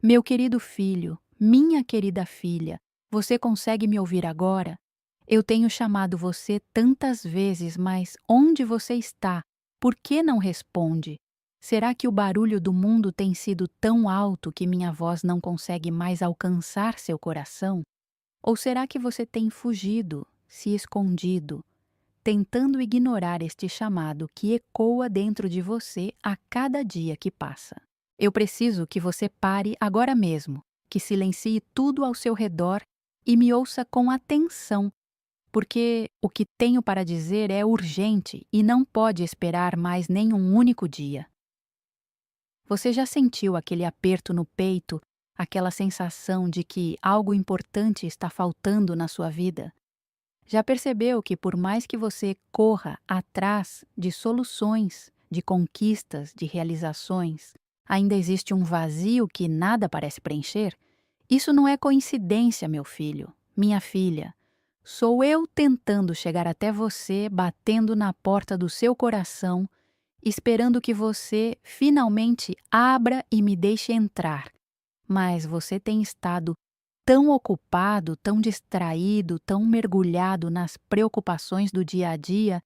Meu querido filho, minha querida filha, você consegue me ouvir agora? Eu tenho chamado você tantas vezes, mas onde você está? Por que não responde? Será que o barulho do mundo tem sido tão alto que minha voz não consegue mais alcançar seu coração? Ou será que você tem fugido, se escondido, tentando ignorar este chamado que ecoa dentro de você a cada dia que passa? Eu preciso que você pare agora mesmo, que silencie tudo ao seu redor e me ouça com atenção, porque o que tenho para dizer é urgente e não pode esperar mais nem um único dia. Você já sentiu aquele aperto no peito, aquela sensação de que algo importante está faltando na sua vida? Já percebeu que, por mais que você corra atrás de soluções, de conquistas, de realizações, ainda existe um vazio que nada parece preencher? Isso não é coincidência, meu filho, minha filha. Sou eu tentando chegar até você, batendo na porta do seu coração, esperando que você finalmente abra e me deixe entrar. Mas você tem estado tão ocupado, tão distraído, tão mergulhado nas preocupações do dia a dia,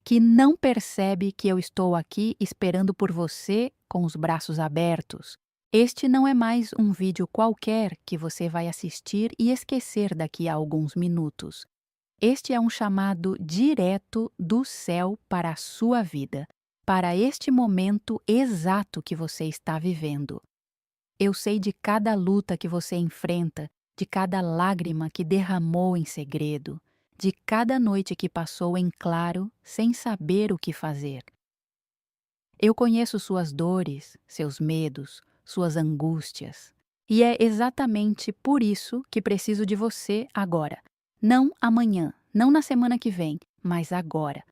que não percebe que eu estou aqui esperando por você com os braços abertos. Este não é mais um vídeo qualquer que você vai assistir e esquecer daqui a alguns minutos. Este é um chamado direto do céu para a sua vida, para este momento exato que você está vivendo. Eu sei de cada luta que você enfrenta, de cada lágrima que derramou em segredo, de cada noite que passou em claro sem saber o que fazer. Eu conheço suas dores, seus medos, suas angústias. E é exatamente por isso que preciso de você agora. Não amanhã, não na semana que vem, mas agora.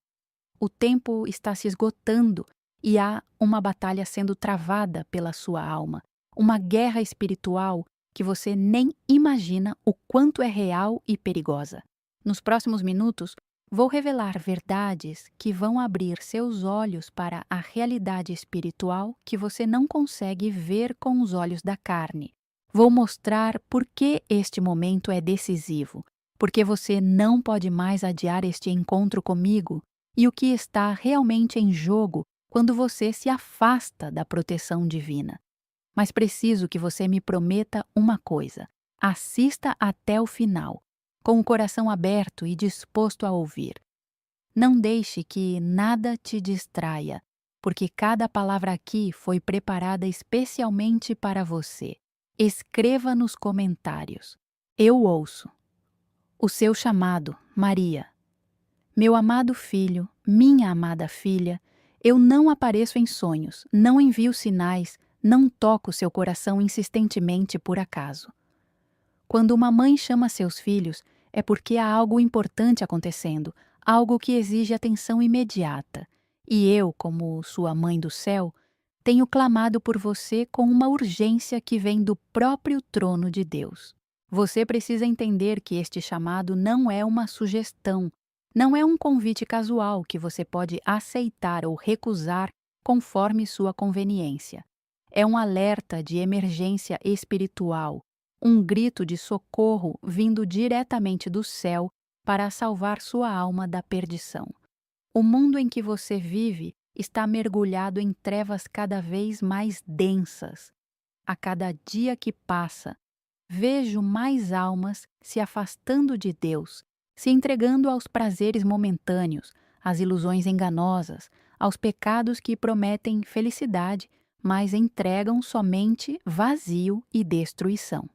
O tempo está se esgotando e há uma batalha sendo travada pela sua alma. Uma guerra espiritual que você nem imagina o quanto é real e perigosa. Nos próximos minutos, vou revelar verdades que vão abrir seus olhos para a realidade espiritual que você não consegue ver com os olhos da carne. Vou mostrar por que este momento é decisivo, porque você não pode mais adiar este encontro comigo e o que está realmente em jogo quando você se afasta da proteção divina. Mas preciso que você me prometa uma coisa: assista até o final, com o coração aberto e disposto a ouvir. Não deixe que nada te distraia, porque cada palavra aqui foi preparada especialmente para você. Escreva nos comentários: eu ouço. O seu chamado, Maria. Meu amado filho, minha amada filha, eu não apareço em sonhos, não envio sinais, não toco seu coração insistentemente por acaso. Quando uma mãe chama seus filhos, é porque há algo importante acontecendo, algo que exige atenção imediata. E eu, como sua mãe do céu, tenho clamado por você com uma urgência que vem do próprio trono de Deus. Você precisa entender que este chamado não é uma sugestão, não é um convite casual que você pode aceitar ou recusar conforme sua conveniência. É um alerta de emergência espiritual, um grito de socorro vindo diretamente do céu para salvar sua alma da perdição. O mundo em que você vive está mergulhado em trevas cada vez mais densas. A cada dia que passa, vejo mais almas se afastando de Deus, se entregando aos prazeres momentâneos, às ilusões enganosas, aos pecados que prometem felicidade, mas entregam somente vazio e destruição.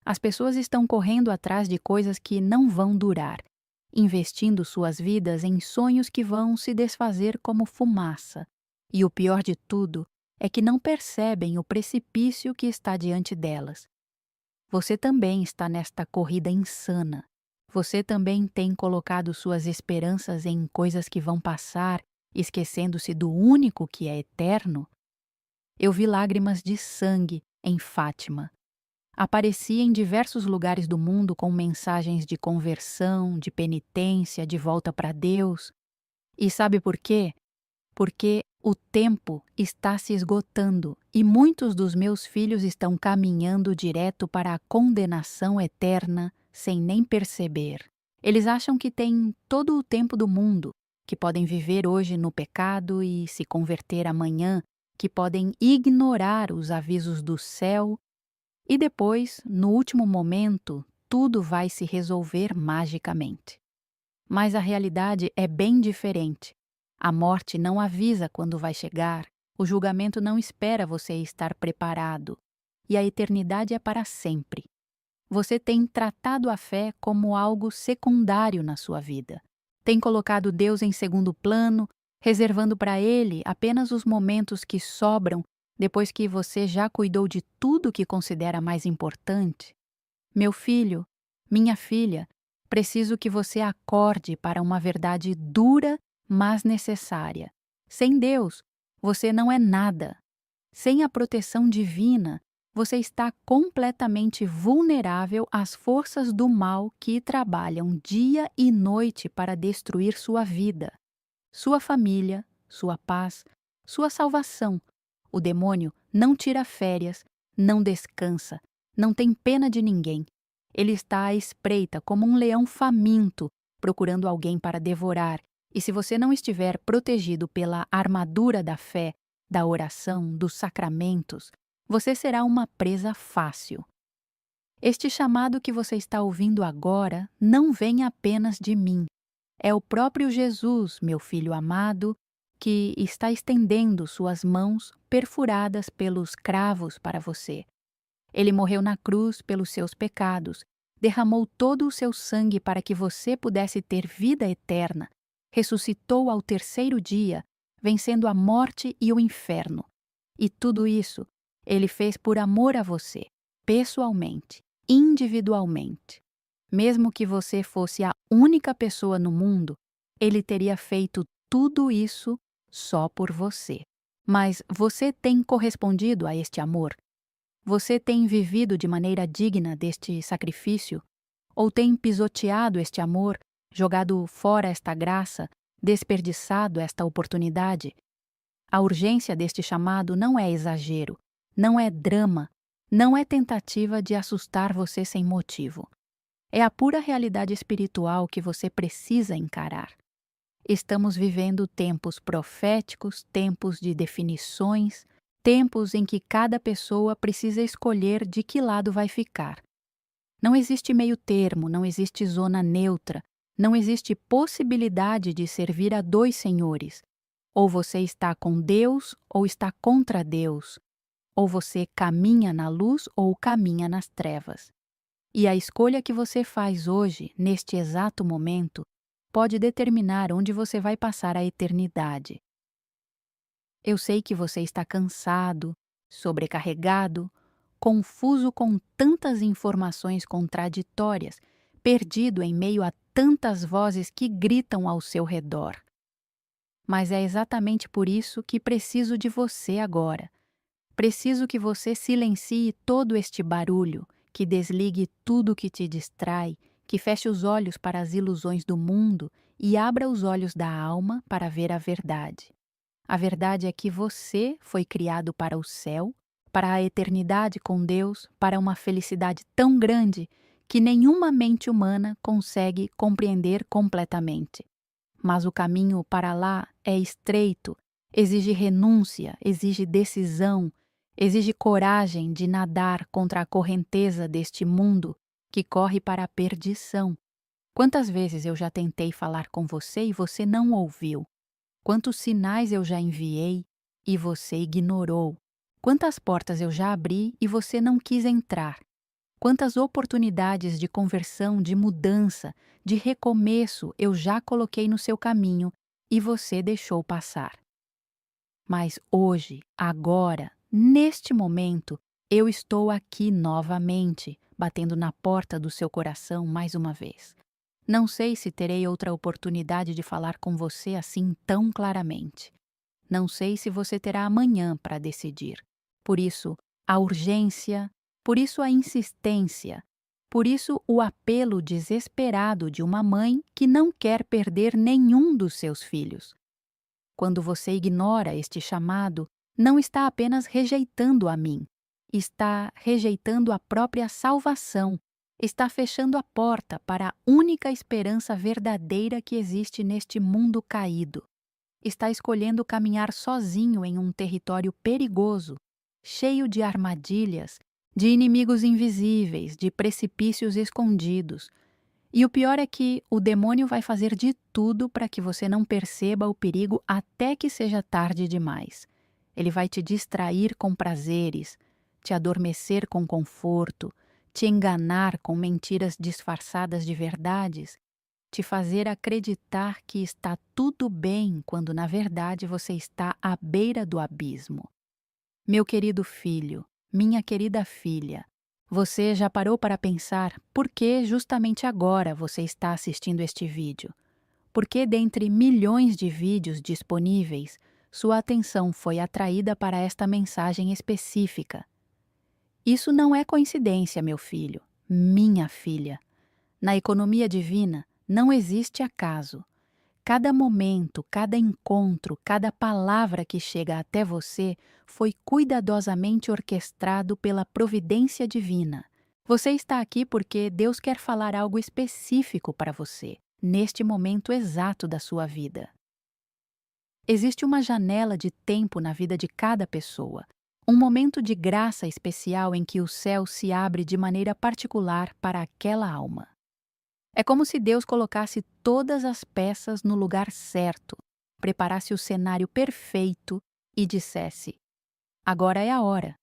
As pessoas estão correndo atrás de coisas que não vão durar, investindo suas vidas em sonhos que vão se desfazer como fumaça. E o pior de tudo é que não percebem o precipício que está diante delas. Você também está nesta corrida insana. Você também tem colocado suas esperanças em coisas que vão passar, esquecendo-se do único que é eterno? Eu vi lágrimas de sangue em Fátima. Apareci em diversos lugares do mundo com mensagens de conversão, de penitência, de volta para Deus. E sabe por quê? Porque O tempo está se esgotando e muitos dos meus filhos estão caminhando direto para a condenação eterna sem nem perceber. Eles acham que têm todo o tempo do mundo, que podem viver hoje no pecado e se converter amanhã, que podem ignorar os avisos do céu e depois, no último momento, tudo vai se resolver magicamente. Mas a realidade é bem diferente. A morte não avisa quando vai chegar, o julgamento não espera você estar preparado, e a eternidade é para sempre. Você tem tratado a fé como algo secundário na sua vida. Tem colocado Deus em segundo plano, reservando para Ele apenas os momentos que sobram depois que você já cuidou de tudo que considera mais importante. Meu filho, minha filha, preciso que você acorde para uma verdade dura, mas necessária. Sem Deus, você não é nada. Sem a proteção divina, você está completamente vulnerável às forças do mal que trabalham dia e noite para destruir sua vida, sua família, sua paz, sua salvação. O demônio não tira férias, não descansa, não tem pena de ninguém. Ele está à espreita como um leão faminto, procurando alguém para devorar. E se você não estiver protegido pela armadura da fé, da oração, dos sacramentos, você será uma presa fácil. Este chamado que você está ouvindo agora não vem apenas de mim. É o próprio Jesus, meu filho amado, que está estendendo suas mãos perfuradas pelos cravos para você. Ele morreu na cruz pelos seus pecados, derramou todo o seu sangue para que você pudesse ter vida eterna, ressuscitou ao terceiro dia, vencendo a morte e o inferno. E tudo isso ele fez por amor a você, pessoalmente, individualmente. Mesmo que você fosse a única pessoa no mundo, ele teria feito tudo isso só por você. Mas você tem correspondido a este amor? Você tem vivido de maneira digna deste sacrifício? Ou tem pisoteado este amor, jogado fora esta graça, desperdiçado esta oportunidade? A urgência deste chamado não é exagero, não é drama, não é tentativa de assustar você sem motivo. É a pura realidade espiritual que você precisa encarar. Estamos vivendo tempos proféticos, tempos de definições, tempos em que cada pessoa precisa escolher de que lado vai ficar. Não existe meio termo, não existe zona neutra, não existe possibilidade de servir a dois senhores. Ou você está com Deus ou está contra Deus. Ou você caminha na luz ou caminha nas trevas. E a escolha que você faz hoje, neste exato momento, pode determinar onde você vai passar a eternidade. Eu sei que você está cansado, sobrecarregado, confuso com tantas informações contraditórias, perdido em meio a tantas vozes que gritam ao seu redor. Mas é exatamente por isso que preciso de você agora. Preciso que você silencie todo este barulho, que desligue tudo que te distrai, que feche os olhos para as ilusões do mundo e abra os olhos da alma para ver a verdade. A verdade é que você foi criado para o céu, para a eternidade com Deus, para uma felicidade tão grande que nenhuma mente humana consegue compreender completamente. Mas o caminho para lá é estreito, exige renúncia, exige decisão, exige coragem de nadar contra a correnteza deste mundo que corre para a perdição. Quantas vezes eu já tentei falar com você e você não ouviu? Quantos sinais eu já enviei e você ignorou? Quantas portas eu já abri e você não quis entrar? Quantas oportunidades de conversão, de mudança, de recomeço eu já coloquei no seu caminho e você deixou passar? Mas hoje, agora, neste momento, eu estou aqui novamente, batendo na porta do seu coração mais uma vez. Não sei se terei outra oportunidade de falar com você assim tão claramente. Não sei se você terá amanhã para decidir. Por isso, a urgência, por isso a insistência, por isso o apelo desesperado de uma mãe que não quer perder nenhum dos seus filhos. quando você ignora este chamado, não está apenas rejeitando a mim, está rejeitando a própria salvação, está fechando a porta para a única esperança verdadeira que existe neste mundo caído. Está escolhendo caminhar sozinho em um território perigoso, cheio de armadilhas, de inimigos invisíveis, de precipícios escondidos. E o pior é que o demônio vai fazer de tudo para que você não perceba o perigo até que seja tarde demais. Ele vai te distrair com prazeres, te adormecer com conforto, te enganar com mentiras disfarçadas de verdades, te fazer acreditar que está tudo bem quando na verdade você está à beira do abismo. Meu querido filho, minha querida filha, você já parou para pensar por que justamente agora você está assistindo este vídeo? Por que dentre milhões de vídeos disponíveis, sua atenção foi atraída para esta mensagem específica? Isso não é coincidência, meu filho, minha filha. Na economia divina, não existe acaso. Cada momento, cada encontro, cada palavra que chega até você foi cuidadosamente orquestrado pela providência divina. Você está aqui porque Deus quer falar algo específico para você, neste momento exato da sua vida. Existe uma janela de tempo na vida de cada pessoa, um momento de graça especial em que o céu se abre de maneira particular para aquela alma. É como se Deus colocasse todas as peças no lugar certo, preparasse o cenário perfeito e dissesse: agora é a hora.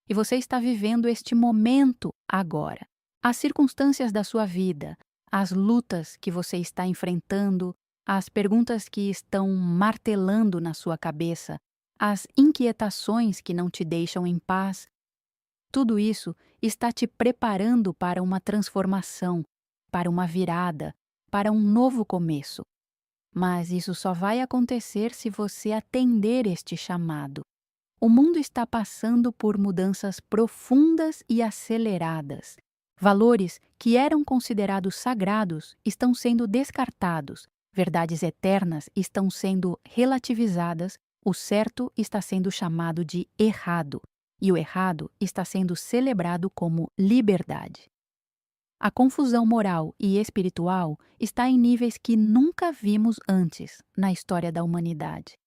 E você está vivendo este momento agora. As circunstâncias da sua vida, as lutas que você está enfrentando, as perguntas que estão martelando na sua cabeça, as inquietações que não te deixam em paz, tudo isso está te preparando para uma transformação, para uma virada, para um novo começo. Mas isso só vai acontecer se você atender este chamado. O mundo está passando por mudanças profundas e aceleradas. Valores que eram considerados sagrados estão sendo descartados, verdades eternas estão sendo relativizadas, o certo está sendo chamado de errado, e o errado está sendo celebrado como liberdade. A confusão moral e espiritual está em níveis que nunca vimos antes na história da humanidade.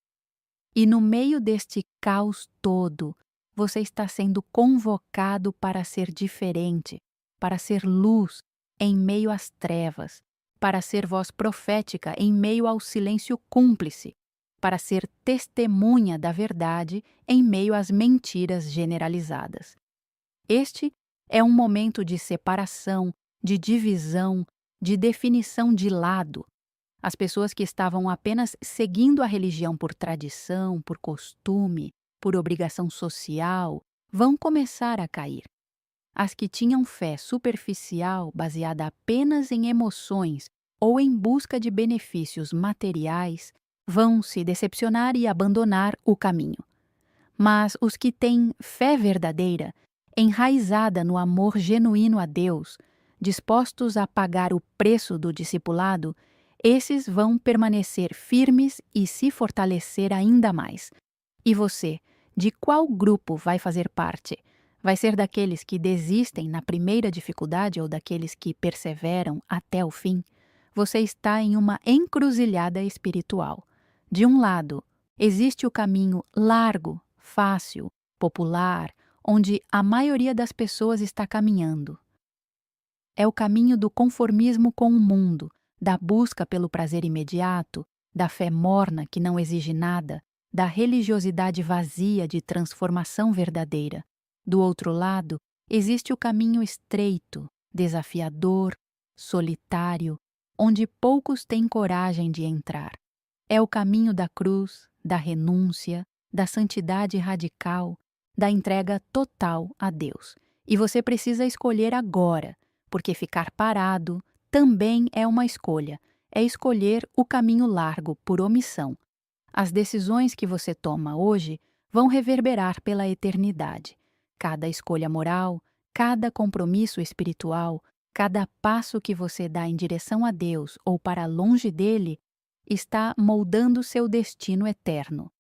E no meio deste caos todo, você está sendo convocado para ser diferente, para ser luz em meio às trevas, para ser voz profética em meio ao silêncio cúmplice, para ser testemunha da verdade em meio às mentiras generalizadas. Este é um momento de separação, de divisão, de definição de lado. As pessoas que estavam apenas seguindo a religião por tradição, por costume, por obrigação social, vão começar a cair. As que tinham fé superficial, baseada apenas em emoções ou em busca de benefícios materiais, vão se decepcionar e abandonar o caminho. Mas os que têm fé verdadeira, enraizada no amor genuíno a Deus, dispostos a pagar o preço do discipulado, esses vão permanecer firmes e se fortalecer ainda mais. E você, de qual grupo vai fazer parte? Vai ser daqueles que desistem na primeira dificuldade ou daqueles que perseveram até o fim? Você está em uma encruzilhada espiritual. De um lado, existe o caminho largo, fácil, popular, onde a maioria das pessoas está caminhando. É o caminho do conformismo com o mundo, da busca pelo prazer imediato, da fé morna que não exige nada, da religiosidade vazia de transformação verdadeira. Do outro lado, existe o caminho estreito, desafiador, solitário, onde poucos têm coragem de entrar. É o caminho da cruz, da renúncia, da santidade radical, da entrega total a Deus. E você precisa escolher agora, porque ficar parado também é uma escolha. É escolher o caminho largo por omissão. As decisões que você toma hoje vão reverberar pela eternidade. Cada escolha moral, cada compromisso espiritual, cada passo que você dá em direção a Deus ou para longe dele, está moldando seu destino eterno.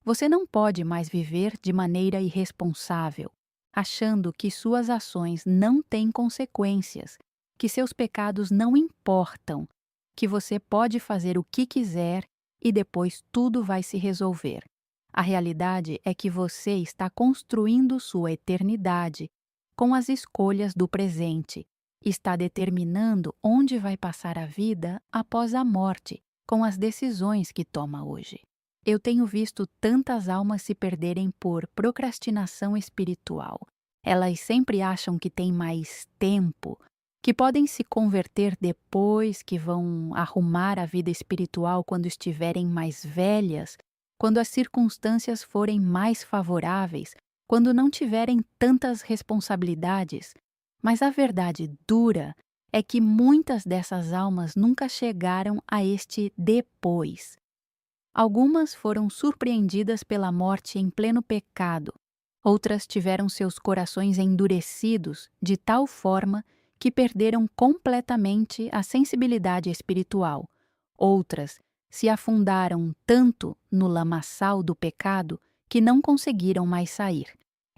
Você não pode mais viver de maneira irresponsável, achando que suas ações não têm consequências, que seus pecados não importam, que você pode fazer o que quiser e depois tudo vai se resolver. A realidade é que você está construindo sua eternidade com as escolhas do presente. Está determinando onde vai passar a vida após a morte, com as decisões que toma hoje. Eu tenho visto tantas almas se perderem por procrastinação espiritual. Elas sempre acham que têm mais tempo, que podem se converter depois, que vão arrumar a vida espiritual quando estiverem mais velhas, quando as circunstâncias forem mais favoráveis, quando não tiverem tantas responsabilidades. Mas a verdade dura é que muitas dessas almas nunca chegaram a este depois. Algumas foram surpreendidas pela morte em pleno pecado. Outras tiveram seus corações endurecidos de tal forma que perderam completamente a sensibilidade espiritual. Outras se afundaram tanto no lamaçal do pecado que não conseguiram mais sair.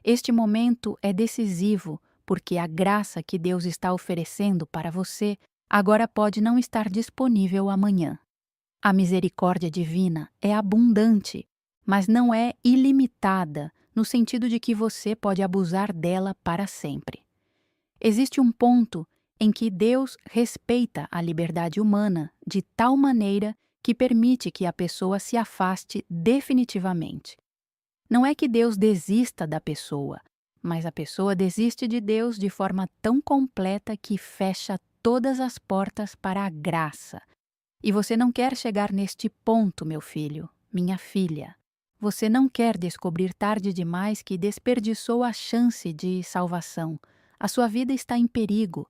Este momento é decisivo porque a graça que Deus está oferecendo para você agora pode não estar disponível amanhã. A misericórdia divina é abundante, mas não é ilimitada, no sentido de que você pode abusar dela para sempre. Existe um ponto em que Deus respeita a liberdade humana de tal maneira que permite que a pessoa se afaste definitivamente. Não é que Deus desista da pessoa, mas a pessoa desiste de Deus de forma tão completa que fecha todas as portas para a graça. E você não quer chegar neste ponto, meu filho, minha filha. Você não quer descobrir tarde demais que desperdiçou a chance de salvação. A sua vida está em perigo.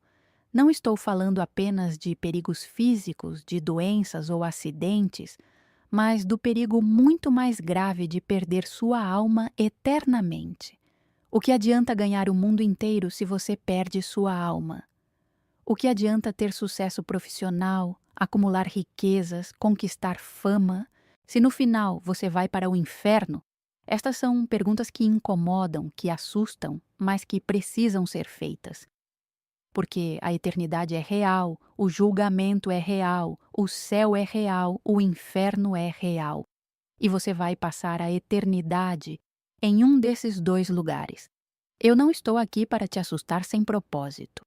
Não estou falando apenas de perigos físicos, de doenças ou acidentes, mas do perigo muito mais grave de perder sua alma eternamente. O que adianta ganhar o mundo inteiro se você perde sua alma? O que adianta ter sucesso profissional, acumular riquezas, conquistar fama, se no final você vai para o inferno? Estas são perguntas que incomodam, que assustam, mas que precisam ser feitas. Porque a eternidade é real, o julgamento é real, o céu é real, o inferno é real. E você vai passar a eternidade em um desses dois lugares. Eu não estou aqui para te assustar sem propósito.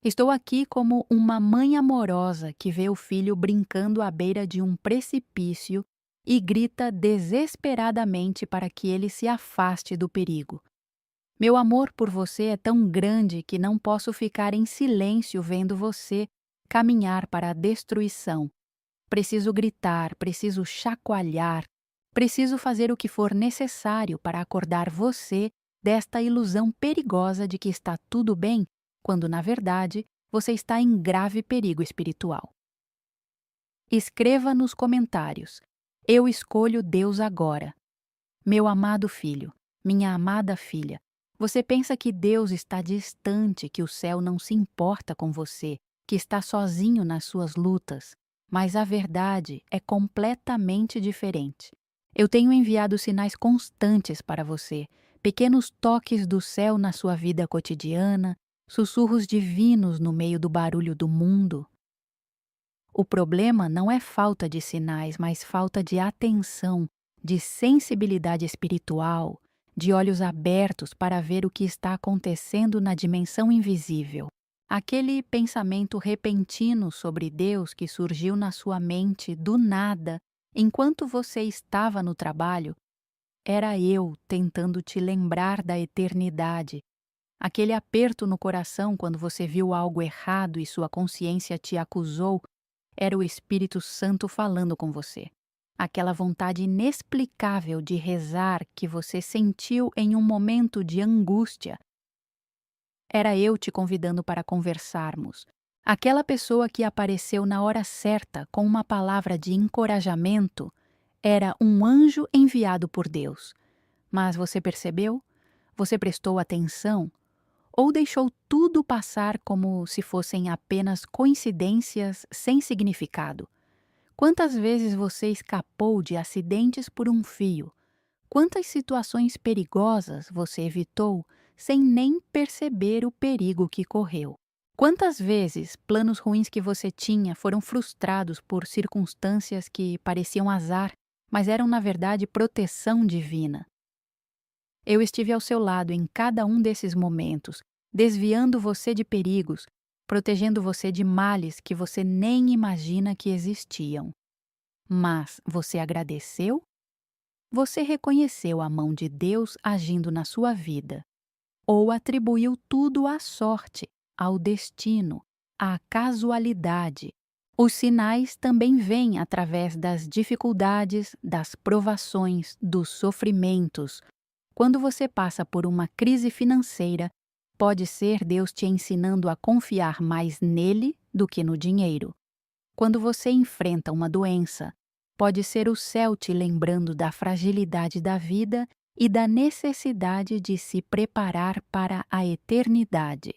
Estou aqui como uma mãe amorosa que vê o filho brincando à beira de um precipício e grita desesperadamente para que ele se afaste do perigo. Meu amor por você é tão grande que não posso ficar em silêncio vendo você caminhar para a destruição. Preciso gritar, preciso chacoalhar, preciso fazer o que for necessário para acordar você desta ilusão perigosa de que está tudo bem, quando, na verdade, você está em grave perigo espiritual. Escreva nos comentários: eu escolho Deus agora. Meu amado filho, minha amada filha, você pensa que Deus está distante, que o céu não se importa com você, que está sozinho nas suas lutas, mas a verdade é completamente diferente. Eu tenho enviado sinais constantes para você, pequenos toques do céu na sua vida cotidiana, sussurros divinos no meio do barulho do mundo. O problema não é falta de sinais, mas falta de atenção, de sensibilidade espiritual, de olhos abertos para ver o que está acontecendo na dimensão invisível. Aquele pensamento repentino sobre Deus que surgiu na sua mente do nada, enquanto você estava no trabalho, era eu tentando te lembrar da eternidade. Aquele aperto no coração quando você viu algo errado e sua consciência te acusou, era o Espírito Santo falando com você. Aquela vontade inexplicável de rezar que você sentiu em um momento de angústia, era eu te convidando para conversarmos. Aquela pessoa que apareceu na hora certa com uma palavra de encorajamento era um anjo enviado por Deus. Mas você percebeu? Você prestou atenção? Ou deixou tudo passar como se fossem apenas coincidências sem significado? Quantas vezes você escapou de acidentes por um fio? Quantas situações perigosas você evitou sem nem perceber o perigo que correu? Quantas vezes planos ruins que você tinha foram frustrados por circunstâncias que pareciam azar, mas eram na verdade proteção divina? Eu estive ao seu lado em cada um desses momentos, desviando você de perigos, protegendo você de males que você nem imagina que existiam. Mas você agradeceu? Você reconheceu a mão de Deus agindo na sua vida? Ou atribuiu tudo à sorte, ao destino, à casualidade? Os sinais também vêm através das dificuldades, das provações, dos sofrimentos. Quando você passa por uma crise financeira, pode ser Deus te ensinando a confiar mais nele do que no dinheiro. Quando você enfrenta uma doença, pode ser o céu te lembrando da fragilidade da vida e da necessidade de se preparar para a eternidade.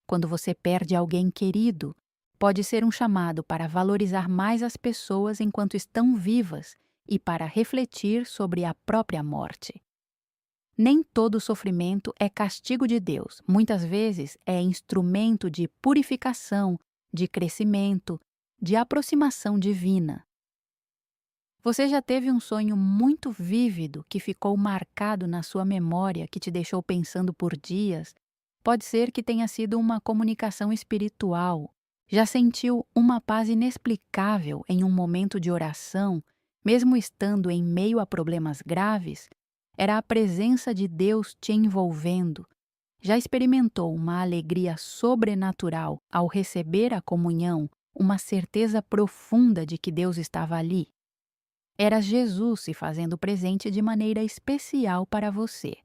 Quando você perde alguém querido, pode ser um chamado para valorizar mais as pessoas enquanto estão vivas e para refletir sobre a própria morte. Nem todo sofrimento é castigo de Deus. Muitas vezes é instrumento de purificação, de crescimento, de aproximação divina. Você já teve um sonho muito vívido que ficou marcado na sua memória, que te deixou pensando por dias? Pode ser que tenha sido uma comunicação espiritual. Já sentiu uma paz inexplicável em um momento de oração, mesmo estando em meio a problemas graves? Era a presença de Deus te envolvendo. Já experimentou uma alegria sobrenatural ao receber a comunhão, uma certeza profunda de que Deus estava ali? Era Jesus se fazendo presente de maneira especial para você.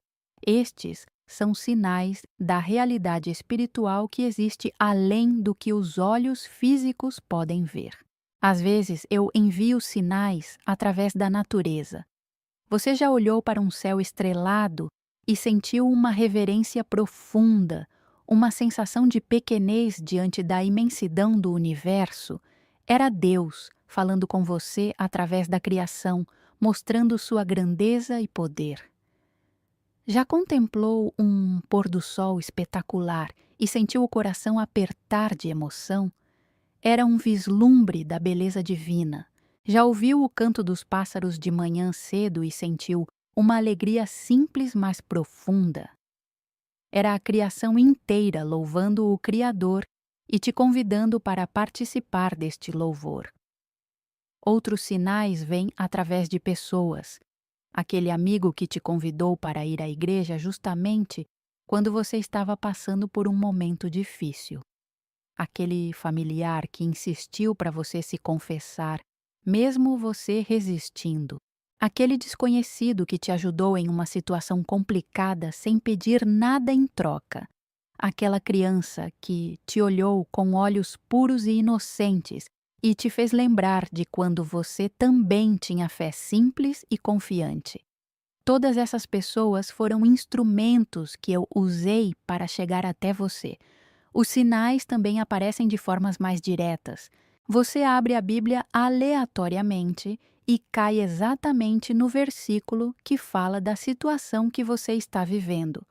Estes são sinais da realidade espiritual que existe além do que os olhos físicos podem ver. Às vezes eu envio sinais através da natureza. Você já olhou para um céu estrelado e sentiu uma reverência profunda, uma sensação de pequenez diante da imensidão do universo? Era Deus falando com você através da criação, mostrando sua grandeza e poder. Já contemplou um pôr-do-sol espetacular e sentiu o coração apertar de emoção? Era um vislumbre da beleza divina. Já ouviu o canto dos pássaros de manhã cedo e sentiu uma alegria simples, mas profunda? Era a criação inteira louvando o Criador e te convidando para participar deste louvor. Outros sinais vêm através de pessoas. Aquele amigo que te convidou para ir à igreja justamente quando você estava passando por um momento difícil. Aquele familiar que insistiu para você se confessar, mesmo você resistindo. Aquele desconhecido que te ajudou em uma situação complicada sem pedir nada em troca. Aquela criança que te olhou com olhos puros e inocentes e te fez lembrar de quando você também tinha fé simples e confiante. Todas essas pessoas foram instrumentos que eu usei para chegar até você. Os sinais também aparecem de formas mais diretas. Você abre a Bíblia aleatoriamente e cai exatamente no versículo que fala da situação que você está vivendo.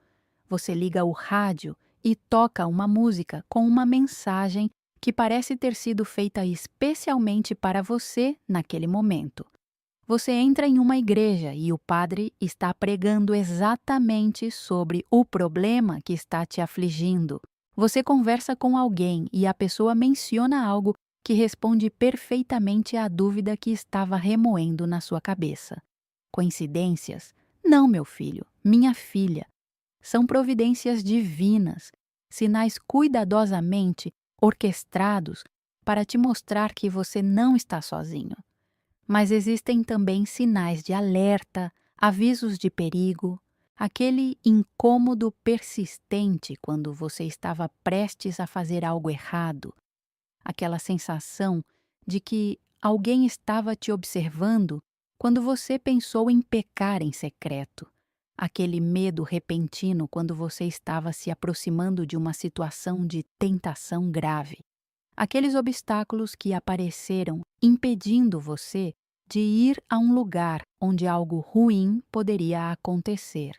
Você liga o rádio e toca uma música com uma mensagem que parece ter sido feita especialmente para você naquele momento. Você entra em uma igreja e o padre está pregando exatamente sobre o problema que está te afligindo. Você conversa com alguém e a pessoa menciona algo que responde perfeitamente à dúvida que estava remoendo na sua cabeça. Coincidências? Não, meu filho, minha filha. São providências divinas, sinais cuidadosamente orquestrados para te mostrar que você não está sozinho. Mas existem também sinais de alerta, avisos de perigo, aquele incômodo persistente quando você estava prestes a fazer algo errado, aquela sensação de que alguém estava te observando quando você pensou em pecar em secreto, aquele medo repentino quando você estava se aproximando de uma situação de tentação grave. aqueles obstáculos que apareceram impedindo você de ir a um lugar onde algo ruim poderia acontecer.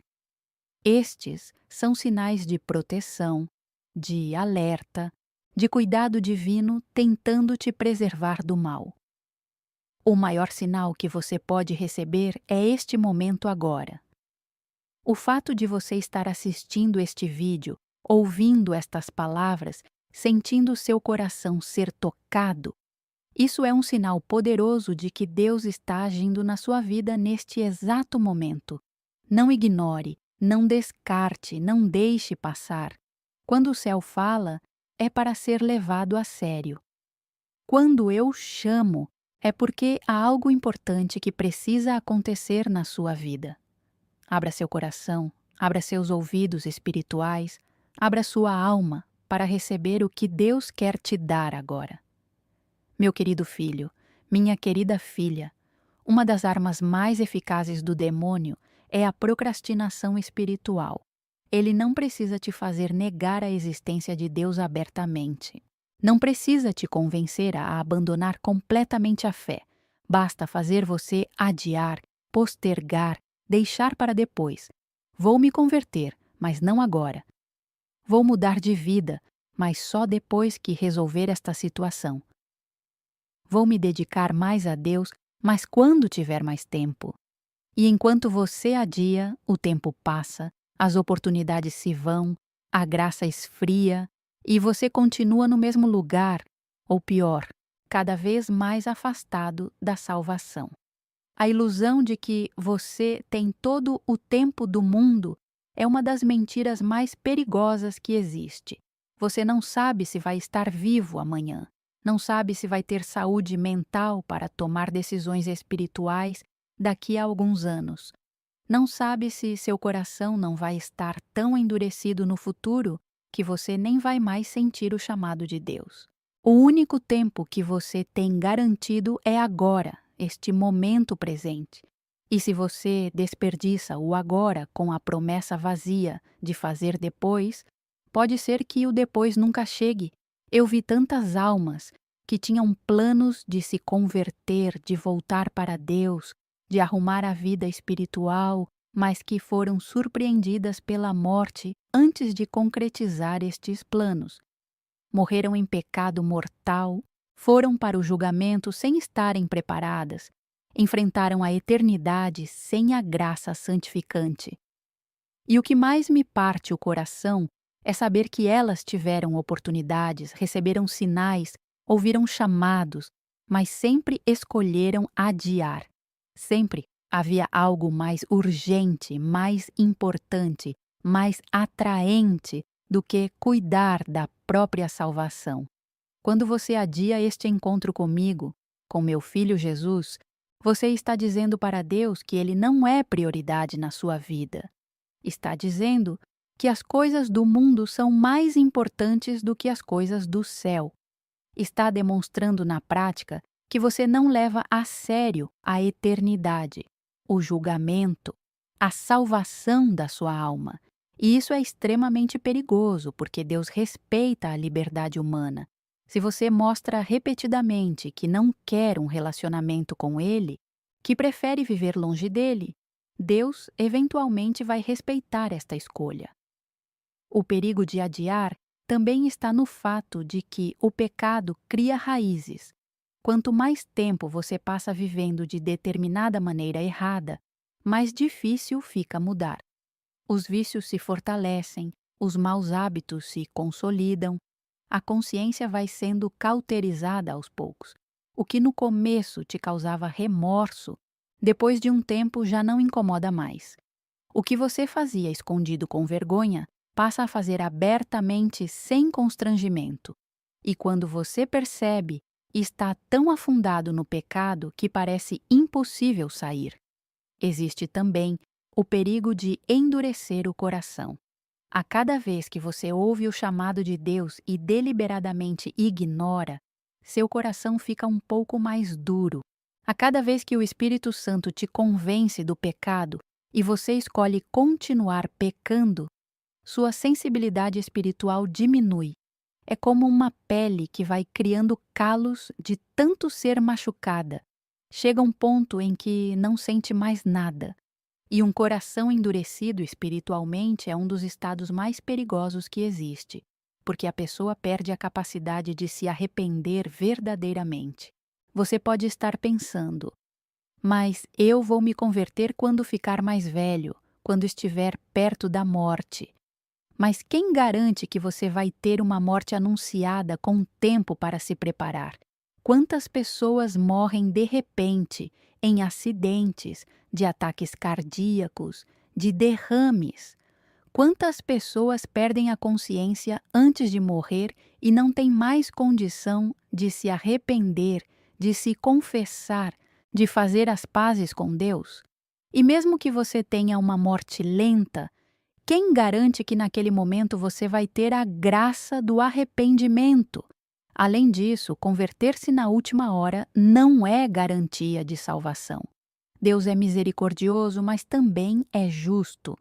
Estes são sinais de proteção, de alerta, de cuidado divino tentando te preservar do mal. O maior sinal que você pode receber é este momento agora. O fato de você estar assistindo este vídeo, ouvindo estas palavras, sentindo seu coração ser tocado, isso é um sinal poderoso de que Deus está agindo na sua vida neste exato momento. Não ignore, não descarte, não deixe passar. Quando o céu fala, é para ser levado a sério. Quando eu chamo, é porque há algo importante que precisa acontecer na sua vida. Abra seu coração, abra seus ouvidos espirituais, abra sua alma para receber o que Deus quer te dar agora. Meu querido filho, minha querida filha, uma das armas mais eficazes do demônio é a procrastinação espiritual. Ele não precisa te fazer negar a existência de Deus abertamente. Não precisa te convencer a abandonar completamente a fé. Basta fazer você adiar, postergar, deixar para depois. Vou me converter, mas não agora. Vou mudar de vida, mas só depois que resolver esta situação. Vou me dedicar mais a Deus, mas quando tiver mais tempo. E enquanto você adia, o tempo passa, as oportunidades se vão, a graça esfria e você continua no mesmo lugar, ou pior, cada vez mais afastado da salvação. A ilusão de que você tem todo o tempo do mundo é uma das mentiras mais perigosas que existe. Você não sabe se vai estar vivo amanhã. Não sabe se vai ter saúde mental para tomar decisões espirituais daqui a alguns anos. Não sabe se seu coração não vai estar tão endurecido no futuro que você nem vai mais sentir o chamado de Deus. O único tempo que você tem garantido é agora, este momento presente. E se você desperdiça o agora com a promessa vazia de fazer depois, pode ser que o depois nunca chegue. Eu vi tantas almas que tinham planos de se converter, de voltar para Deus, de arrumar a vida espiritual, mas que foram surpreendidas pela morte antes de concretizar estes planos. Morreram em pecado mortal, foram para o julgamento sem estarem preparadas, enfrentaram a eternidade sem a graça santificante. E o que mais me parte o coração é saber que elas tiveram oportunidades, receberam sinais, ouviram chamados, mas sempre escolheram adiar. Sempre havia algo mais urgente, mais importante, mais atraente do que cuidar da própria salvação. Quando você adia este encontro comigo, com meu filho Jesus, você está dizendo para Deus que ele não é prioridade na sua vida. Está dizendo que as coisas do mundo são mais importantes do que as coisas do céu. Está demonstrando na prática que você não leva a sério a eternidade, o julgamento, a salvação da sua alma. E isso é extremamente perigoso, porque Deus respeita a liberdade humana. Se você mostra repetidamente que não quer um relacionamento com Ele, que prefere viver longe dele, Deus eventualmente vai respeitar esta escolha. O perigo de adiar também está no fato de que o pecado cria raízes. Quanto mais tempo você passa vivendo de determinada maneira errada, mais difícil fica mudar. Os vícios se fortalecem, os maus hábitos se consolidam, a consciência vai sendo cauterizada aos poucos. O que no começo te causava remorso, depois de um tempo já não incomoda mais. O que você fazia escondido com vergonha, passa a fazer abertamente sem constrangimento. E quando você percebe, está tão afundado no pecado que parece impossível sair. Existe também o perigo de endurecer o coração. A cada vez que você ouve o chamado de Deus e deliberadamente ignora, seu coração fica um pouco mais duro. A cada vez que o Espírito Santo te convence do pecado e você escolhe continuar pecando, sua sensibilidade espiritual diminui. É como uma pele que vai criando calos de tanto ser machucada. Chega um ponto em que não sente mais nada. E um coração endurecido espiritualmente é um dos estados mais perigosos que existe, porque a pessoa perde a capacidade de se arrepender verdadeiramente. Você pode estar pensando, mas eu vou me converter quando ficar mais velho, quando estiver perto da morte. Mas quem garante que você vai ter uma morte anunciada com tempo para se preparar? Quantas pessoas morrem de repente em acidentes, de ataques cardíacos, de derrames? Quantas pessoas perdem a consciência antes de morrer e não têm mais condição de se arrepender, de se confessar, de fazer as pazes com Deus? E mesmo que você tenha uma morte lenta, quem garante que naquele momento você vai ter a graça do arrependimento? Além disso, converter-se na última hora não é garantia de salvação. Deus é misericordioso, mas também é justo.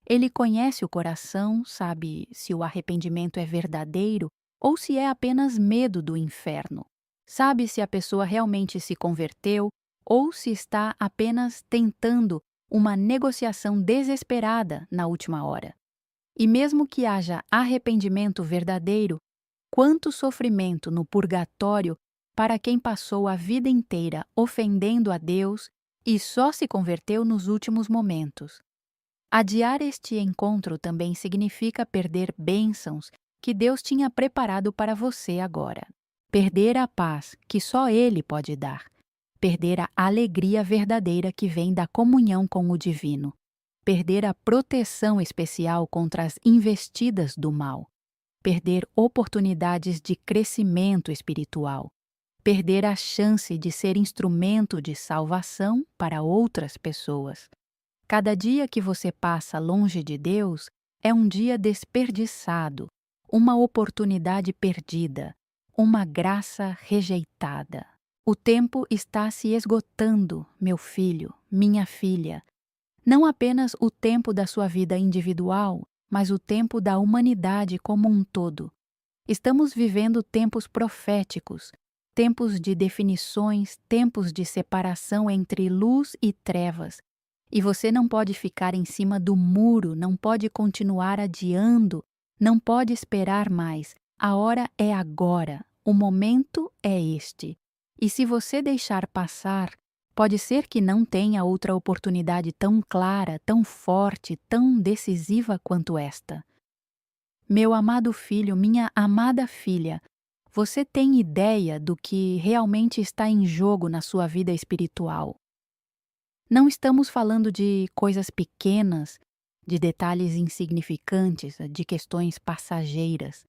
Ele conhece o coração, sabe se o arrependimento é verdadeiro ou se é apenas medo do inferno. Sabe se a pessoa realmente se converteu ou se está apenas tentando uma negociação desesperada na última hora. E mesmo que haja arrependimento verdadeiro, quanto sofrimento no purgatório para quem passou a vida inteira ofendendo a Deus e só se converteu nos últimos momentos. Adiar este encontro também significa perder bênçãos que Deus tinha preparado para você agora. Perder a paz que só Ele pode dar. Perder a alegria verdadeira que vem da comunhão com o divino. Perder a proteção especial contra as investidas do mal. Perder oportunidades de crescimento espiritual. Perder a chance de ser instrumento de salvação para outras pessoas. Cada dia que você passa longe de Deus é um dia desperdiçado, uma oportunidade perdida, uma graça rejeitada. O tempo está se esgotando, meu filho, minha filha. Não apenas o tempo da sua vida individual, mas o tempo da humanidade como um todo. Estamos vivendo tempos proféticos, tempos de definições, tempos de separação entre luz e trevas. E você não pode ficar em cima do muro, não pode continuar adiando, não pode esperar mais. A hora é agora, o momento é este. E se você deixar passar, pode ser que não tenha outra oportunidade tão clara, tão forte, tão decisiva quanto esta. Meu amado filho, minha amada filha, você tem ideia do que realmente está em jogo na sua vida espiritual? Não estamos falando de coisas pequenas, de detalhes insignificantes, de questões passageiras.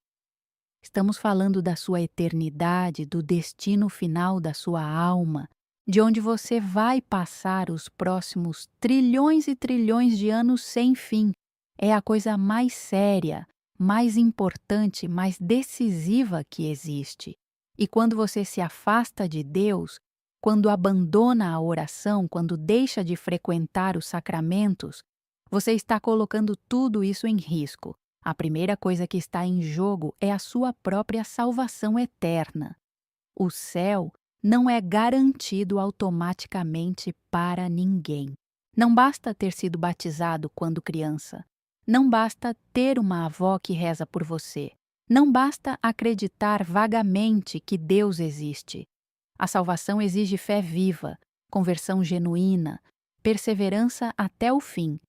Estamos falando da sua eternidade, do destino final da sua alma, de onde você vai passar os próximos trilhões e trilhões de anos sem fim. É a coisa mais séria, mais importante, mais decisiva que existe. E quando você se afasta de Deus, quando abandona a oração, quando deixa de frequentar os sacramentos, você está colocando tudo isso em risco. A primeira coisa que está em jogo é a sua própria salvação eterna. O céu não é garantido automaticamente para ninguém. Não basta ter sido batizado quando criança. Não basta ter uma avó que reza por você. Não basta acreditar vagamente que Deus existe. A salvação exige fé viva, conversão genuína, perseverança até o fim.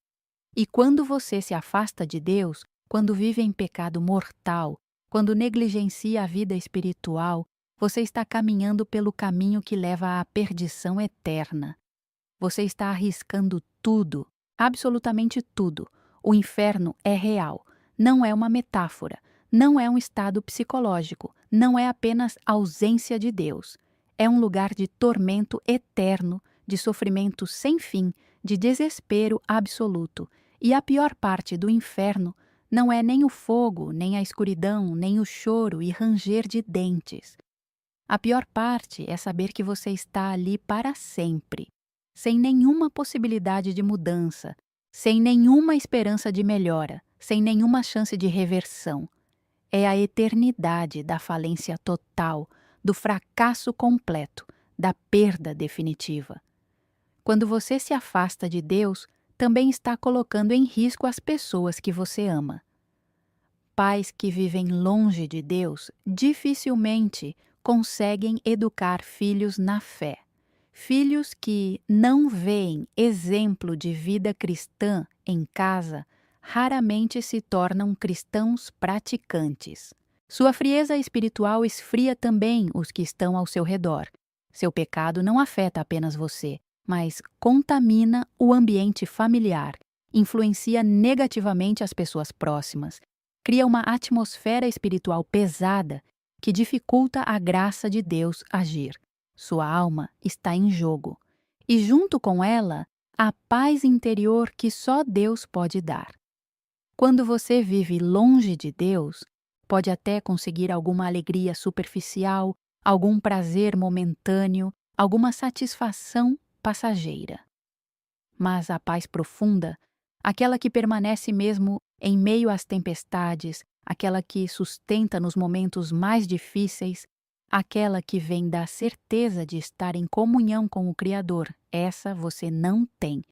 E quando você se afasta de Deus, quando vive em pecado mortal, quando negligencia a vida espiritual, você está caminhando pelo caminho que leva à perdição eterna. Você está arriscando tudo, absolutamente tudo. O inferno é real, não é uma metáfora, não é um estado psicológico, não é apenas ausência de Deus. É um lugar de tormento eterno, de sofrimento sem fim, de desespero absoluto. E a pior parte do inferno não é nem o fogo, nem a escuridão, nem o choro e ranger de dentes. A pior parte é saber que você está ali para sempre, sem nenhuma possibilidade de mudança, sem nenhuma esperança de melhora, sem nenhuma chance de reversão. é a eternidade da falência total, do fracasso completo, da perda definitiva. Quando você se afasta de Deus, também está colocando em risco as pessoas que você ama. Pais que vivem longe de Deus dificilmente conseguem educar filhos na fé. Filhos que não veem exemplo de vida cristã em casa raramente se tornam cristãos praticantes. Sua frieza espiritual esfria também os que estão ao seu redor. Seu pecado não afeta apenas você, mas contamina o ambiente familiar, influencia negativamente as pessoas próximas, cria uma atmosfera espiritual pesada que dificulta a graça de Deus agir. Sua alma está em jogo, e junto com ela, a paz interior que só Deus pode dar. Quando você vive longe de Deus, pode até conseguir alguma alegria superficial, algum prazer momentâneo, alguma satisfação passageira. Mas a paz profunda, aquela que permanece mesmo em meio às tempestades, aquela que sustenta nos momentos mais difíceis, aquela que vem da certeza de estar em comunhão com o Criador, essa você não tem.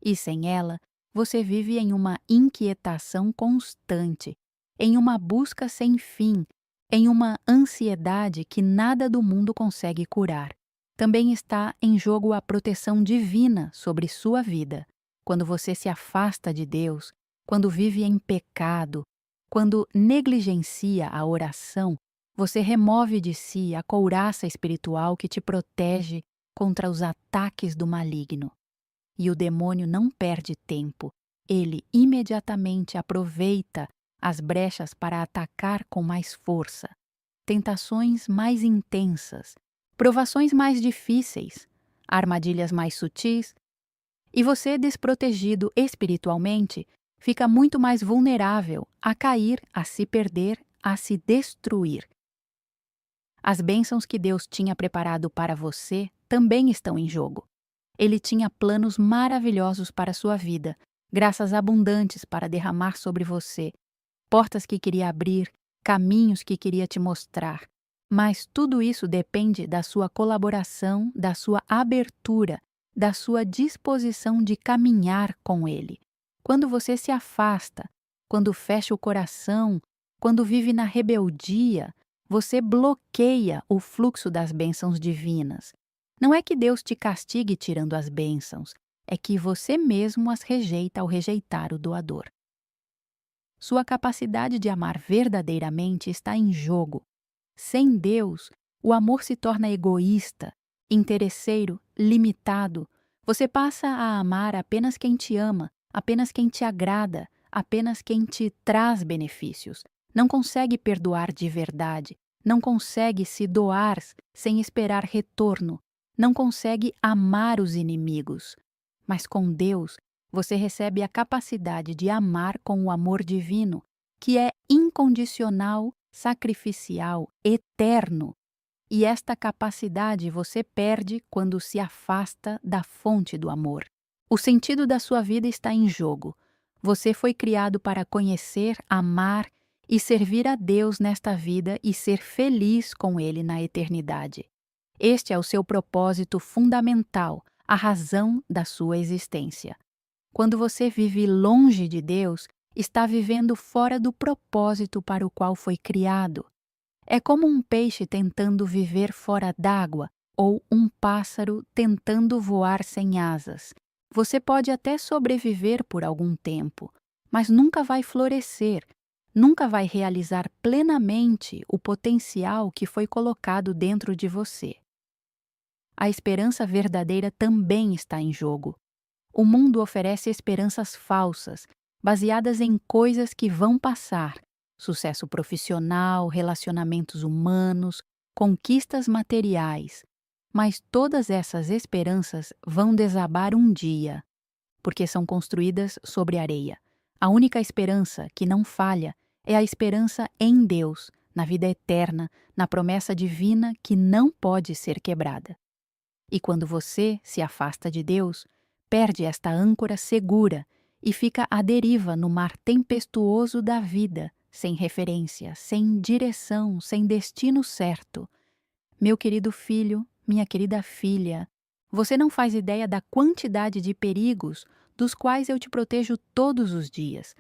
E sem ela, você vive em uma inquietação constante, em uma busca sem fim, em uma ansiedade que nada do mundo consegue curar. Também está em jogo a proteção divina sobre sua vida. Quando você se afasta de Deus, quando vive em pecado, quando negligencia a oração, você remove de si a couraça espiritual que te protege contra os ataques do maligno. E o demônio não perde tempo. Ele imediatamente aproveita as brechas para atacar com mais força. Tentações mais intensas, provações mais difíceis, armadilhas mais sutis. E você, desprotegido espiritualmente, fica muito mais vulnerável a cair, a se perder, a se destruir. As bênçãos que Deus tinha preparado para você também estão em jogo. Ele tinha planos maravilhosos para a sua vida, graças abundantes para derramar sobre você, portas que queria abrir, caminhos que queria te mostrar. Mas tudo isso depende da sua colaboração, da sua abertura, da sua disposição de caminhar com Ele. Quando você se afasta, quando fecha o coração, quando vive na rebeldia, você bloqueia o fluxo das bênçãos divinas. Não é que Deus te castigue tirando as bênçãos, é que você mesmo as rejeita ao rejeitar o doador. Sua capacidade de amar verdadeiramente está em jogo. Sem Deus, o amor se torna egoísta, interesseiro, limitado. Você passa a amar apenas quem te ama, apenas quem te agrada, apenas quem te traz benefícios. Não consegue perdoar de verdade, não consegue se doar sem esperar retorno, não consegue amar os inimigos. Mas com Deus, você recebe a capacidade de amar com o amor divino, que é incondicional, sacrificial, eterno. E esta capacidade você perde quando se afasta da fonte do amor. O sentido da sua vida está em jogo. Você foi criado para conhecer, amar e servir a Deus nesta vida e ser feliz com Ele na eternidade. Este é o seu propósito fundamental, a razão da sua existência. Quando você vive longe de Deus, está vivendo fora do propósito para o qual foi criado. É como um peixe tentando viver fora d'água ou um pássaro tentando voar sem asas. Você pode até sobreviver por algum tempo, mas nunca vai florescer, nunca vai realizar plenamente o potencial que foi colocado dentro de você. A esperança verdadeira também está em jogo. O mundo oferece esperanças falsas, baseadas em coisas que vão passar: sucesso profissional, relacionamentos humanos, conquistas materiais. Mas todas essas esperanças vão desabar um dia, porque são construídas sobre areia. A única esperança que não falha é a esperança em Deus, na vida eterna, na promessa divina que não pode ser quebrada. E quando você se afasta de Deus, perde esta âncora segura e fica à deriva no mar tempestuoso da vida, sem referência, sem direção, sem destino certo. Meu querido filho, minha querida filha, você não faz ideia da quantidade de perigos dos quais eu te protejo todos os dias.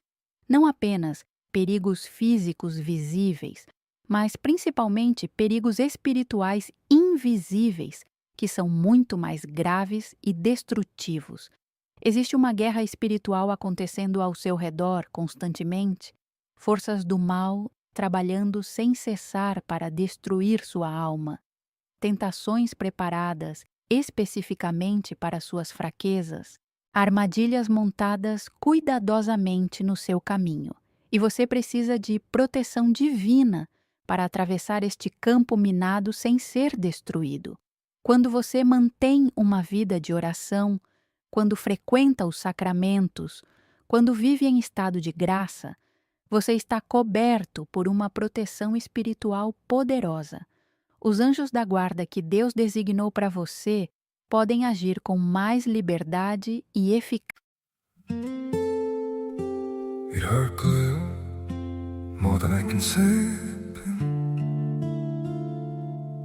Não apenas perigos físicos visíveis, mas principalmente perigos espirituais invisíveis, que são muito mais graves e destrutivos. Existe uma guerra espiritual acontecendo ao seu redor constantemente, forças do mal trabalhando sem cessar para destruir sua alma, tentações preparadas especificamente para suas fraquezas, armadilhas montadas cuidadosamente no seu caminho. E você precisa de proteção divina para atravessar este campo minado sem ser destruído. Quando você mantém uma vida de oração, quando frequenta os sacramentos, quando vive em estado de graça, você está coberto por uma proteção espiritual poderosa. Os anjos da guarda que Deus designou para você podem agir com mais liberdade e eficácia. It hurt clear, more than I can say,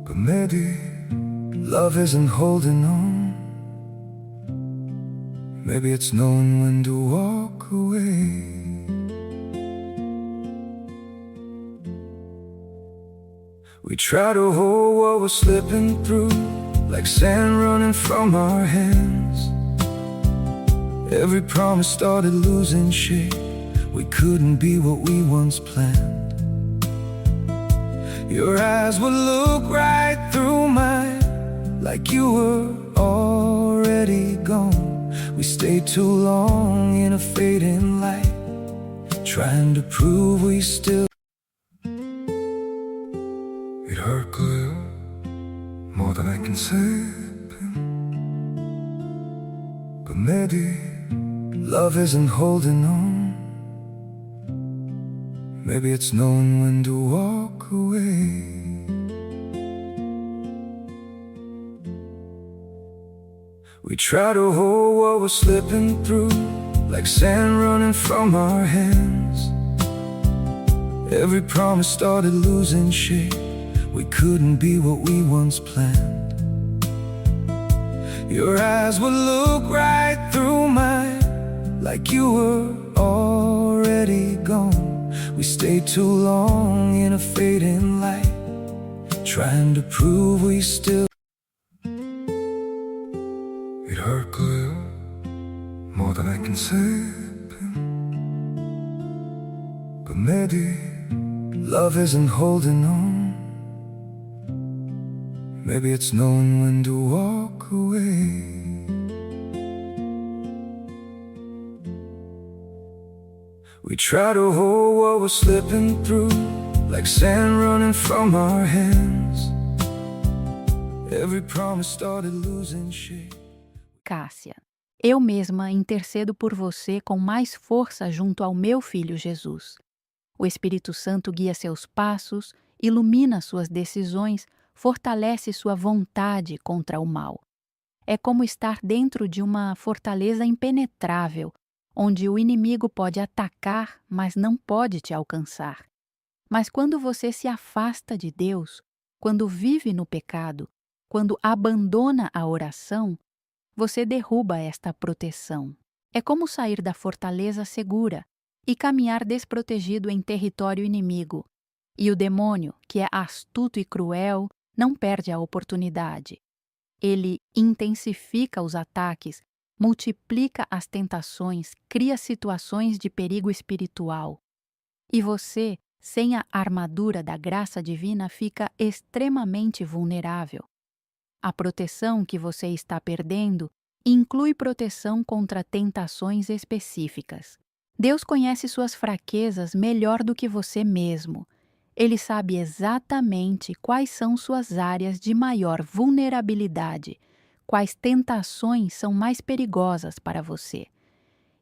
but maybe love isn't holding on. Maybe it's knowing when to walk away. We try to hold what we're slipping through, like sand running from our hands. Every promise started losing shape. We couldn't be what we once planned. Your eyes would look right through mine, like you were already gone. We stayed too long in a fading light, trying to prove we still. It hurt clear, more than I can say, but maybe love isn't holding on. Maybe it's knowing when to walk away. We try to hold what we're slipping through, like sand running from our hands. Every promise started losing shape. We couldn't be what we once planned. Your eyes would look right through mine, like you were already gone. We stayed too long in a fading light, trying to prove we still. It hurt clear, more than I can say, but maybe love isn't holding on. Maybe it's knowing when to walk away. We try to hold what we're slipping through, like sand running from our hands. Every promise started losing shape. Cássia, eu mesma intercedo por você com mais força junto ao meu Filho Jesus. O Espírito Santo guia seus passos, ilumina suas decisões, fortalece sua vontade contra o mal. É como estar dentro de uma fortaleza impenetrável, onde o inimigo pode atacar, mas não pode te alcançar. Mas quando você se afasta de Deus, quando vive no pecado, quando abandona a oração, você derruba esta proteção. É como sair da fortaleza segura e caminhar desprotegido em território inimigo. E o demônio, que é astuto e cruel, não perde a oportunidade. Ele intensifica os ataques, multiplica as tentações, cria situações de perigo espiritual. E você, sem a armadura da graça divina, fica extremamente vulnerável. A proteção que você está perdendo inclui proteção contra tentações específicas. Deus conhece suas fraquezas melhor do que você mesmo. Ele sabe exatamente quais são suas áreas de maior vulnerabilidade, quais tentações são mais perigosas para você.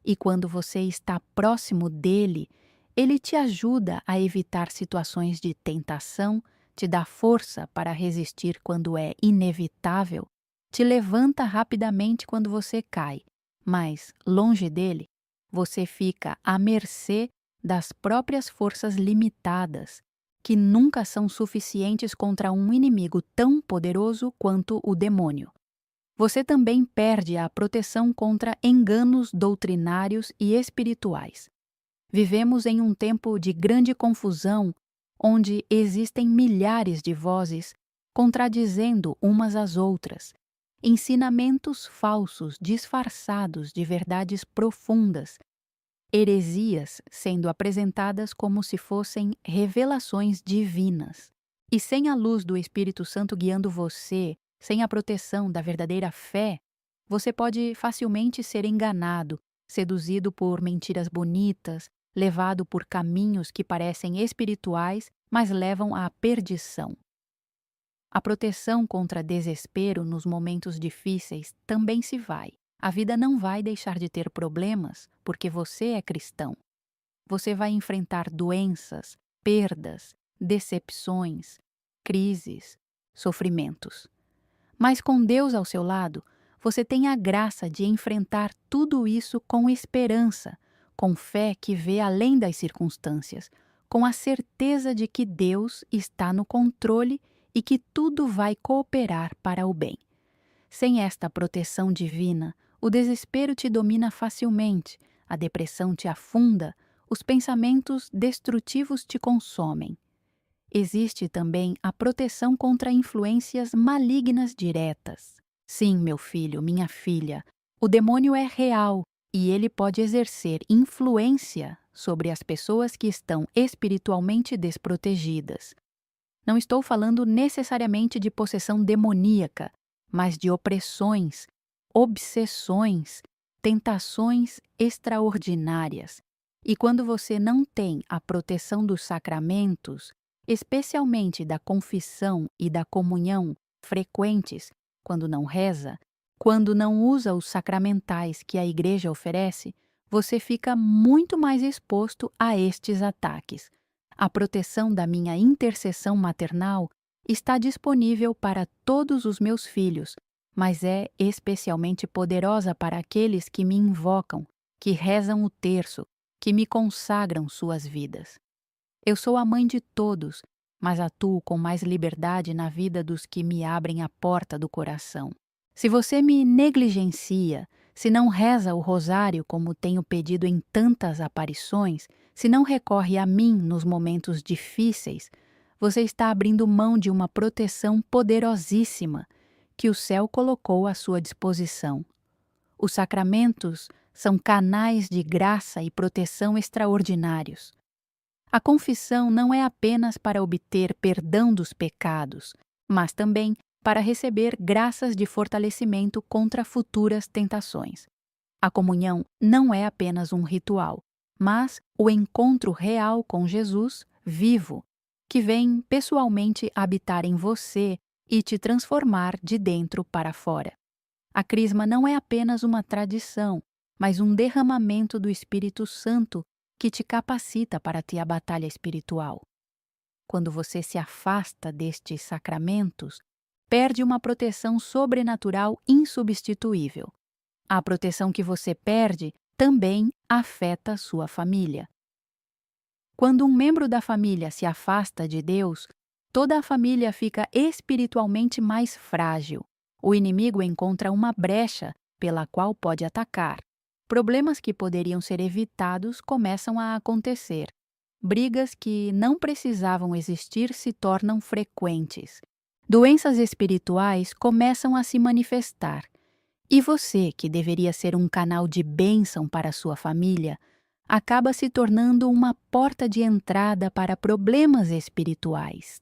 E quando você está próximo dele, ele te ajuda a evitar situações de tentação, te dá força para resistir quando é inevitável, te levanta rapidamente quando você cai, mas, longe dele, você fica à mercê das próprias forças limitadas, que nunca são suficientes contra um inimigo tão poderoso quanto o demônio. Você também perde a proteção contra enganos doutrinários e espirituais. Vivemos em um tempo de grande confusão, onde existem milhares de vozes contradizendo umas às outras, ensinamentos falsos disfarçados de verdades profundas, heresias sendo apresentadas como se fossem revelações divinas. E sem a luz do Espírito Santo guiando você, sem a proteção da verdadeira fé, você pode facilmente ser enganado, seduzido por mentiras bonitas, levado por caminhos que parecem espirituais, mas levam à perdição. A proteção contra desespero nos momentos difíceis também se vai. A vida não vai deixar de ter problemas porque você é cristão. Você vai enfrentar doenças, perdas, decepções, crises, sofrimentos. Mas com Deus ao seu lado, você tem a graça de enfrentar tudo isso com esperança, com fé que vê além das circunstâncias, com a certeza de que Deus está no controle e que tudo vai cooperar para o bem. Sem esta proteção divina, o desespero te domina facilmente, a depressão te afunda, os pensamentos destrutivos te consomem. Existe também a proteção contra influências malignas diretas. Sim, meu filho, minha filha, o demônio é real e ele pode exercer influência sobre as pessoas que estão espiritualmente desprotegidas. Não estou falando necessariamente de possessão demoníaca, mas de opressões, obsessões, tentações extraordinárias. E quando você não tem a proteção dos sacramentos, especialmente da confissão e da comunhão frequentes, quando não reza, quando não usa os sacramentais que a igreja oferece, você fica muito mais exposto a estes ataques. A proteção da minha intercessão maternal está disponível para todos os meus filhos, mas é especialmente poderosa para aqueles que me invocam, que rezam o terço, que me consagram suas vidas. Eu sou a mãe de todos, mas atuo com mais liberdade na vida dos que me abrem a porta do coração. Se você me negligencia, se não reza o rosário como tenho pedido em tantas aparições, se não recorre a mim nos momentos difíceis, você está abrindo mão de uma proteção poderosíssima que o céu colocou à sua disposição. Os sacramentos são canais de graça e proteção extraordinários. A confissão não é apenas para obter perdão dos pecados, mas também para receber graças de fortalecimento contra futuras tentações. A comunhão não é apenas um ritual, mas o encontro real com Jesus vivo, que vem pessoalmente habitar em você e te transformar de dentro para fora. A crisma não é apenas uma tradição, mas um derramamento do Espírito Santo que te capacita para ter a batalha espiritual. Quando você se afasta destes sacramentos, perde uma proteção sobrenatural insubstituível. A proteção que você perde também afeta sua família. Quando um membro da família se afasta de Deus, toda a família fica espiritualmente mais frágil. O inimigo encontra uma brecha pela qual pode atacar. Problemas que poderiam ser evitados começam a acontecer. Brigas que não precisavam existir se tornam frequentes. Doenças espirituais começam a se manifestar. E você, que deveria ser um canal de bênção para a sua família, acaba se tornando uma porta de entrada para problemas espirituais.